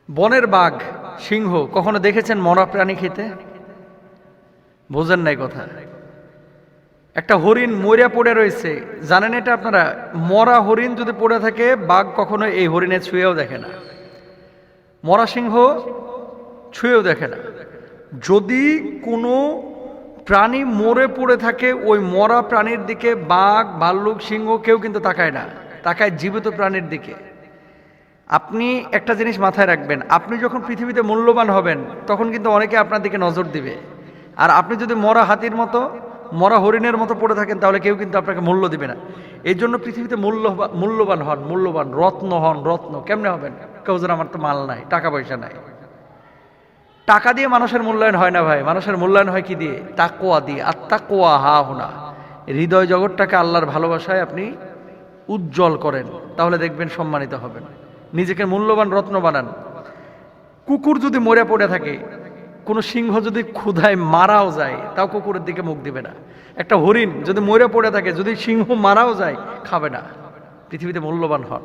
বনের বাঘ সিংহ কখনো দেখেছেন মরা প্রাণী খেতে? বোঝেন নাই কথা। একটা হরিণ মরিয়া পড়ে রয়েছে, জানেন এটা আপনারা? মরা হরিণ যদি পড়ে থাকে, বাঘ কখনো এই হরিণে ছুঁয়েও দেখে না, মরা সিংহ ছুঁয়েও দেখে না। যদি কোনো প্রাণী মরে পড়ে থাকে, ওই মরা প্রাণীর দিকে বাঘ, ভাল্লুক, সিংহ কেউ কিন্তু তাকায় না, তাকায় জীবিত প্রাণীর দিকে। আপনি একটা জিনিস মাথায় রাখবেন, আপনি যখন পৃথিবীতে মূল্যবান হবেন তখন কিন্তু অনেকে আপনার দিকে নজর দিবে। আর আপনি যদি মরা হাতির মতো, মরা হরিণের মতো পড়ে থাকেন, তাহলে কেউ কিন্তু আপনাকে মূল্য দিবে না। এই জন্য পৃথিবীতে মূল্যবান হন, মূল্যবান রত্ন হন। রত্ন কেমনে হবেন? কেউ যেন আমার তো মাল নাই, টাকা পয়সা নাই। টাকা দিয়ে মানুষের মূল্যায়ন হয় না ভাই, মানুষের মূল্যায়ন হয় কি দিয়ে? তাকওয়া দিয়ে। আর তাকওয়া হা হুনা, হৃদয় জগৎটাকে আল্লাহর ভালোবাসায় আপনি উজ্জ্বল করেন, তাহলে দেখবেন সম্মানিত হবেন। নিজেকে মূল্যবান রত্ন বানান। কুকুর যদি মরে পড়ে থাকে, কোনো সিংহ যদি ক্ষুধায় মারাও যায়, তাও কুকুরের দিকে মুখ দিবে না। একটা হরিণ যদি মরে পড়ে থাকে, যদি সিংহ মারাও যায়, খাবে না। পৃথিবীতে মূল্যবান হন।